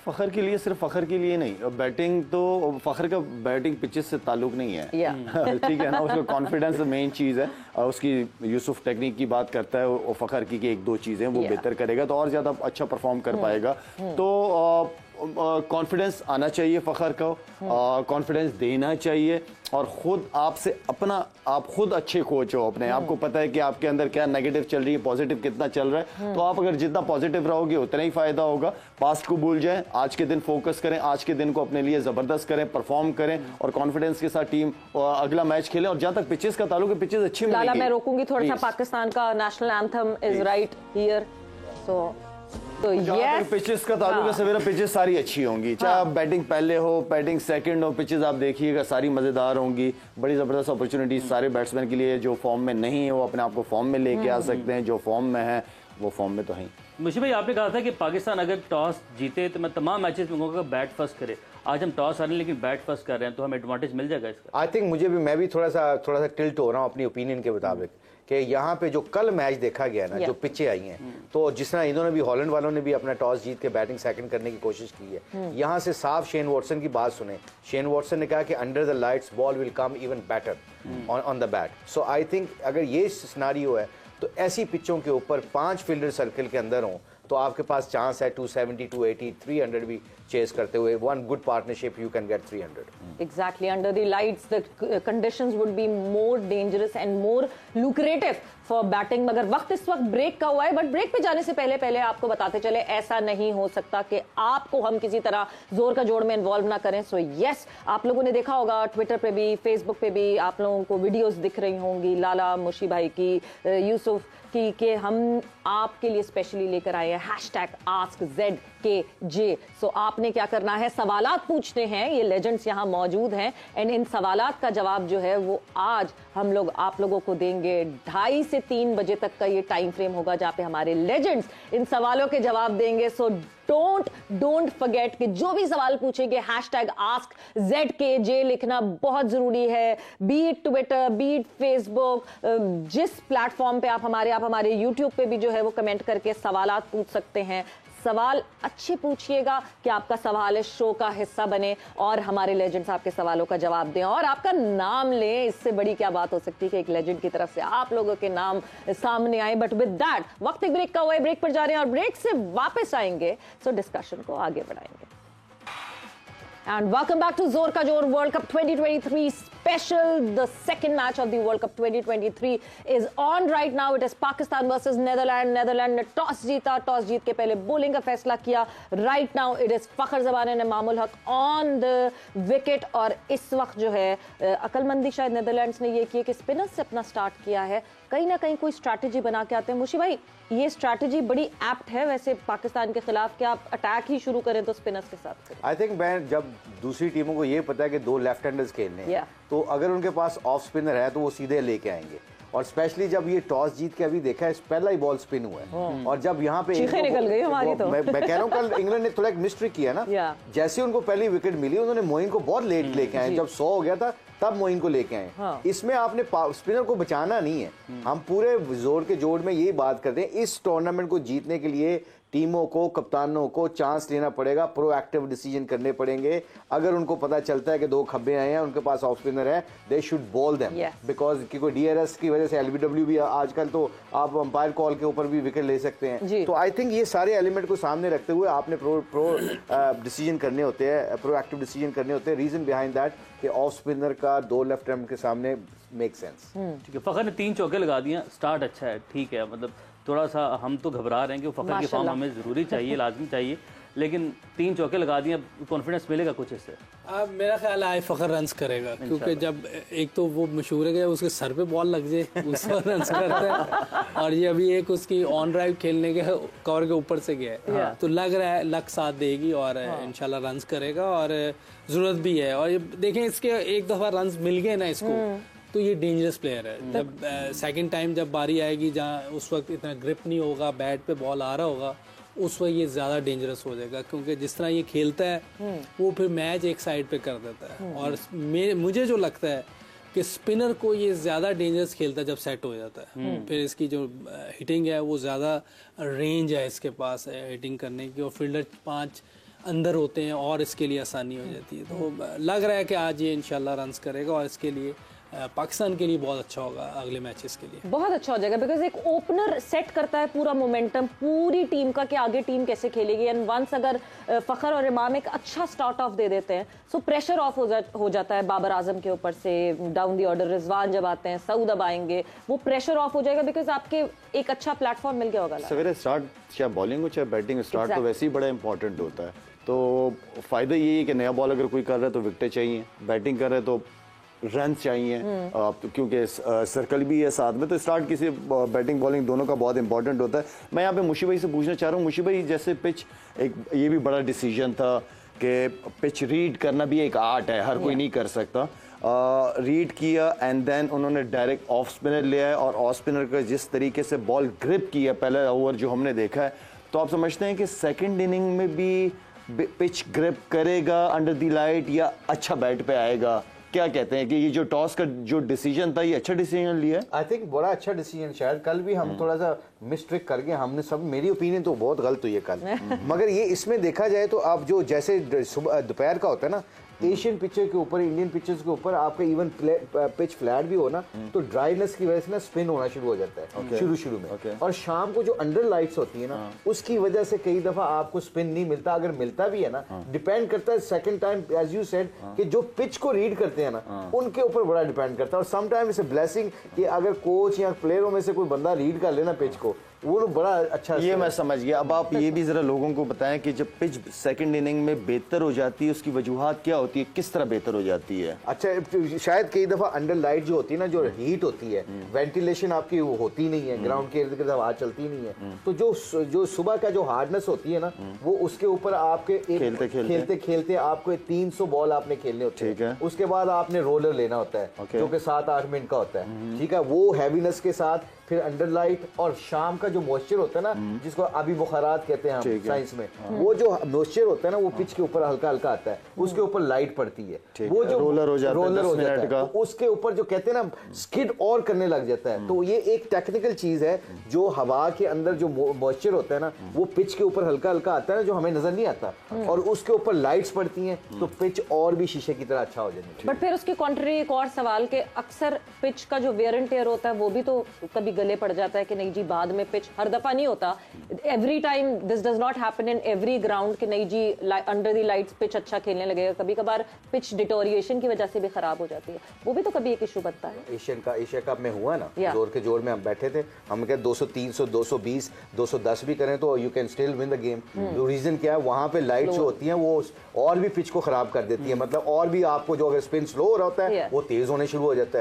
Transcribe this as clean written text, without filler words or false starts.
फखर के लिए, सिर्फ फखर के लिए नहीं, बैटिंग तो फखर का बैटिंग पिचेस से ताल्लुक नहीं है। ठीक है ना, उसका कॉन्फिडेंस मेन चीज़ है। उसकी यूसुफ टेक्निक की बात करता है और फखर की एक दो चीज़ें वो बेहतर करेगा तो और ज़्यादा अच्छा परफॉर्म कर पाएगा। तो कॉन्फिडेंस आना चाहिए फखर को, कॉन्फिडेंस देना चाहिए और खुद आपसे अपना, आप खुद अच्छे कोच हो अपने, आपको पता है कि आपके अंदर क्या नेगेटिव चल रही है, पॉजिटिव कितना चल रहा है। तो आप अगर जितना पॉजिटिव रहोगे उतना ही फायदा होगा। पास्ट को भूल जाएं, आज के दिन फोकस करें, आज के दिन को अपने लिए जबरदस्त करें, परफॉर्म करें और कॉन्फिडेंस के साथ टीम अगला मैच खेले। और जहां तक पिचेस का ताल्लुक है, पिचेस अच्छी लाला मैं रोकूंगी थोड़ा सा, पाकिस्तान का national anthem is right here, तो यस पिचेस का ताल्लुक है सवेरा, पिचेस सारी अच्छी होंगी, चाहे आप बैटिंग पहले हो, बैटिंग सेकंड हो, पिचेस आप देखिएगा सारी मजेदार होंगी। बड़ी जबरदस्त अपॉर्चुनिटी सारे बैट्समैन के लिए, जो फॉर्म में नहीं है वो अपने आप को फॉर्म में लेके आ सकते हैं, जो फॉर्म में है वो फॉर्म में तो है। मुशी भाई आपने कहा था कि पाकिस्तान अगर टॉस जीते तो मैं तमाम मैचेस में कहूँगा बैट फर्स्ट करे। आज हम टॉस हारे लेकिन बैट फर्स्ट कर रहे हैं तो हमें एडवांटेज मिल जाएगा इसका। आई थिंक मैं भी थोड़ा सा टिल्ट हो रहा हूँ अपनी ओपिनियन के मुताबिक कि यहाँ पे जो कल मैच देखा गया ना, जो पिचें आई हैं, तो जिस तरह इन्होंने भी, हॉलैंड वालों ने भी अपना टॉस जीत के बैटिंग सेकंड करने की कोशिश की है। यहाँ से साफ शेन वॉटसन की बात सुने, शेन वॉटसन ने कहा कि under the lights ball will come even better on the bat. So I think अगर ये सिनेरियो है तो ऐसी पिचों के ऊपर 5 फील्डर सर्कल के अंदर हों तो आपके पास चांस है 270, 280, 300 भी चेस करते हुए, one good partnership you can get 300। Exactly, under the lights the conditions would be more dangerous and more lucrative for batting। मगर वक्त इस वक्त ब्रेक का हुआ है, बट ब्रेक पे जाने से पहले आपको बताते चले ऐसा नहीं हो सकता कि आपको हम किसी तरह जोर का जोड़ में इन्वॉल्व ना करें। सो यस, आप लोगों ने देखा होगा ट्विटर पे भी, फेसबुक पे भी आप लोगों को वीडियोस दिख रही होंगी लाला, मुशी भाई की, यूसुफ की, कि हम आपके लिए स्पेशली लेकर आए हैं #AskZKJ। सो आपने क्या करना है, सवालात पूछने हैं, ये लेजेंड्स यहाँ मौजूद हैं एंड इन सवालात का जवाब जो है वो आज हम लोग आप लोगों को देंगे। 2:30 से 3 बजे तक का ये टाइम फ्रेम होगा जहाँ पे हमारे लेजेंड्स इन सवालों के जवाब देंगे। सो डोंट फॉरगेट कि जो भी सवाल पूछेंगे #AskZKJ लिखना बहुत जरूरी है। बीट ट्विटर, बीट फेसबुक, जिस प्लेटफॉर्म पे आप हमारे यूट्यूब पे भी जो है वो कमेंट करके सवालात पूछ सकते हैं। सवाल अच्छे पूछिएगा कि आपका सवाल इस शो का हिस्सा बने और हमारे लेजेंड्स आपके सवालों का जवाब दें और आपका नाम लें। इससे बड़ी क्या बात हो सकती है कि एक लेजेंड की तरफ से आप लोगों के नाम सामने आए। बट विद दैट वक्त एक ब्रेक का हुआ है, ब्रेक पर जा रहे हैं और ब्रेक से वापस आएंगे, सो डिस्कशन को आगे बढ़ाएंगे। And welcome back to Zor Ka Jor World Cup 2023 special. The second match of the World Cup 2023 is on right now. It is Pakistan versus Netherlands. Netherlands ने टॉस जीता, टॉस जीत के पहले बॉलिंग का फैसला किया। Right now it is फखर जबान ने मामूल हक on the wicket और इस वक्त जो है अकलमंदी शायद नेदरलैंड्स ने ये की कि स्पिनर्स से अपना स्टार्ट किया है, कहीं ना कहीं कोई स्ट्रैटेजी बना के आते हैं। मुशी भाई, ये स्ट्रैटेजी बड़ी एप्ट है वैसे पाकिस्तान के खिलाफ कि आप अटैक ही शुरू करें तो स्पिनर्स के साथ करें। आई थिंक मैं जब दूसरी टीमों को ये पता है कि 2 लेफ्ट हैंडर्स खेलने हैं, तो अगर उनके पास ऑफ स्पिनर है तो वो सीधे लेके आएंगे। और स्पेशली जब ये टॉस जीत के अभी देखा है, पहला ही बॉल स्पिन हुआ है और जब यहाँ पे निकल गई हमारी तो मैं कह रहा हूँ कल इंग्लैंड ने थोड़ा एक मिस्ट्री किया ना, जैसे उनको पहली विकेट मिली उन्होंने मोइन को बहुत लेट लेके आए, जब 100 हो गया था तब मोइन को लेके आए। इसमें आपने स्पिनर को बचाना नहीं है। हम पूरे जोर के जोड़ में यही बात करते हैं, इस टूर्नामेंट को जीतने के लिए टीमों को, कप्तानों को चांस लेना पड़ेगा, प्रोएक्टिव डिसीजन करने पड़ेंगे। अगर उनको पता चलता है कि 2 खब्बे आए हैं, उनके पास ऑफ स्पिनर है, they should ball them, because क्योंकि डीआरएस की वजह से एलबीडब्ल्यू भी आजकल तो आप अंपायर कॉल के ऊपर भी विकेट ले सकते हैं। तो आई थिंक ये सारे एलिमेंट को सामने रखते हुए आपने प्रो डिसीजन करने होते हैं, प्रोएक्टिव डिसीजन करने होते हैं। रीजन बिहाइंड दैट कि ऑफ स्पिनर का 2 लेफ्ट हैंड के सामने मेक सेंस। ठीक है, फखर ने 3 चौके लगा दिया, स्टार्ट अच्छा है, ठीक है। मतलब थोड़ा सा हम तो घबरा रहे हैं कि फखर की फॉर्म हमें ज़रूरी चाहिए, लाजमी चाहिए, लेकिन 3 चौके लगा दिए, कॉन्फिडेंस मिलेगा कुछ इससे? अब मेरा ख्याल है फखर रन्स करेगा, क्योंकि जब एक तो वो मशहूर है कि उसके सर पे बॉल लग जाए उस पर रन्स करता है, और ये अभी एक उसकी ऑन ड्राइव खेलने के कवर के ऊपर से गया है, तो लग रहा है लक साथ देगी और इंशाल्लाह रन्स करेगा और ज़रूरत भी है। और ये देखें, इसके एक दफ़ा रन्स मिल गए ना इसको, तो ये डेंजरस प्लेयर है। जब सेकंड टाइम जब बारी आएगी जहाँ उस वक्त इतना ग्रिप नहीं होगा, बैट पे बॉल आ रहा होगा, उस वक्त ये ज़्यादा डेंजरस हो जाएगा, क्योंकि जिस तरह ये खेलता है वो फिर मैच एक साइड पे कर देता है। और मुझे जो लगता है कि स्पिनर को ये ज़्यादा डेंजरस खेलता है जब सेट हो जाता है। फिर इसकी जो हिटिंग है वो ज़्यादा रेंज है इसके पास है हिटिंग करने की, और फील्डर 5 अंदर होते हैं और इसके लिए आसानी हो जाती है। तो लग रहा है कि आज ये इंशाल्लाह रन्स करेगा और इसके लिए पाकिस्तान के लिए बहुत अच्छा होगा, अगले मैचेस के लिए बहुत अच्छा हो जाएगा, बिकॉज एक ओपनर सेट करता है पूरा मोमेंटम पूरी टीम का कि आगे टीम कैसे खेलेगी। एंड वंस अगर फखर और इमाम एक अच्छा स्टार्ट ऑफ दे देते हैं सो प्रेशर ऑफ हो जाता है बाबर आजम के ऊपर से, डाउन दी ऑर्डर रिजवान जब आते हैं, सऊद अब आएंगे, वो प्रेशर ऑफ हो जाएगा बिकॉज आपके एक अच्छा प्लेटफॉर्म मिल गया होगा। सवेरे स्टार्ट चाहे बॉलिंग हो चाहे बैटिंग स्टार्ट तो वैसे ही बड़ा इंपॉर्टेंट होता है। तो फायदा यही है कि नया बॉल अगर कोई कर रहा है तो विकेटें चाहिए, बैटिंग कर रहे हैं तो रन चाहिए, क्योंकि सर्कल भी है साथ में। तो स्टार्ट किसी बैटिंग बॉलिंग दोनों का बहुत इंपॉर्टेंट होता है। मैं यहाँ पे मुशी भाई से पूछना चाह रहा हूँ, मुशी भाई जैसे पिच एक ये भी बड़ा डिसीजन था कि पिच रीड करना भी एक आर्ट है, हर कोई नहीं कर सकता। रीड किया एंड देन उन्होंने डायरेक्ट ऑफ स्पिनर लिया है और ऑफ स्पिनर का जिस तरीके से बॉल ग्रिप किया पहले ओवर जो हमने देखा है, तो आप समझते हैं कि सेकेंड इनिंग में भी पिच ग्रिप करेगा अंडर द लाइट या अच्छा बैट पे आएगा? क्या कहते हैं कि ये जो टॉस का जो डिसीजन था ये अच्छा डिसीजन लिया? आई थिंक बड़ा अच्छा डिसीजन। शायद कल भी हम थोड़ा सा मिस्ट्रिक कर गए हमने सब, मेरी ओपिनियन तो बहुत गलत हुई है कल मगर ये इसमें देखा जाए तो आप जो जैसे दोपहर का होता है ना, एशियन पिचर के ऊपर, इंडियन पिचर्स के ऊपर आपका इवन पिच फ्लैट भी हो ना तो ड्राइनेस की वजह से ना स्पिन होना शुरू हो जाता है शुरू में। और शाम को जो अंडर लाइट्स होती है ना उसकी वजह से कई दफा आपको स्पिन नहीं मिलता, अगर मिलता भी है ना डिपेंड करता है second time as you said कि जो पिच को रीड करते हैं ना उनके ऊपर बड़ा डिपेंड करता है। और some time it's a blessing कि अगर कोच या प्लेयरों में से कोई बंदा रीड कर लेना पिच को, वो बड़ा अच्छा। ये मैं समझ गया। अब आप ये भी जरा लोगों को बताएं कि जब पिच सेकंड इनिंग में बेहतर हो जाती है उसकी वजूहात क्या होती है, किस तरह बेहतर हो जाती है? अच्छा, शायद कई दफा अंडर लाइट जो होती है ना, जो हीट होती है, वेंटिलेशन आपकी वो होती नहीं है, ग्राउंड के इर्द गिर्द हवा चलती नहीं है, तो जो सुबह का जो हार्डनेस होती है ना वो उसके ऊपर आपके खेलते खेलते आपको 300 बॉल आपने खेलने होते हैं। उसके बाद आपने रोलर लेना होता है जो कि 7-8 मिनट का होता है, ठीक है। वो हैवीनेस के साथ फिर अंडर लाइट और शाम का जो मॉइस्चर होता है ना जिसको अभी बुखारात कहते हैं हम साइंस में, वो जो मॉइस्चर होता है ना वो पिच के ऊपर हल्का हल्का आता है, उसके ऊपर लाइट पड़ती है, वो जो रोलर हो जाता है तो उसके ऊपर जो कहते हैं ना स्किड और करने लग जाता है। तो ये एक टेक्निकल चीज है, जो हवा के अंदर जो मॉइस्चर होता है ना वो पिच के ऊपर हल्का हल्का आता है जो हमें नजर नहीं आता, और उसके ऊपर लाइट्स पड़ती हैं तो पिच और भी शीशे की तरह अच्छा हो जाता है। बट फिर उसकी कॉन्ट्री एक और सवाल के अक्सर पिच का जो वेयर एंड टेयर होता है वो भी तो कभी गले पड़ जाता है कि नहीं जी बाद में पिच, हर दफा नहीं होता, every time this does not happen in every ground कि नहीं जी अंडर द लाइट्स पिच अच्छा खेलने लगेगा। कभी कभार पिच डिटोरिएशन की वजह से भी खराब हो जाती है, वो भी तो कभी एक इशू बनता है। एशिया कप में हुआ ना, जोर के जोर में हम बैठे थे, हम कहे 200 300 220 210 भी करें तो you can still win the game. Reason क्या है, वहां पे लाइट जो होती है वो और भी पिच को खराब कर देती है, मतलब और भी आपको जो अगर स्पिन स्लो हो रहा होता है वो तेज होने शुरू हो जाता है।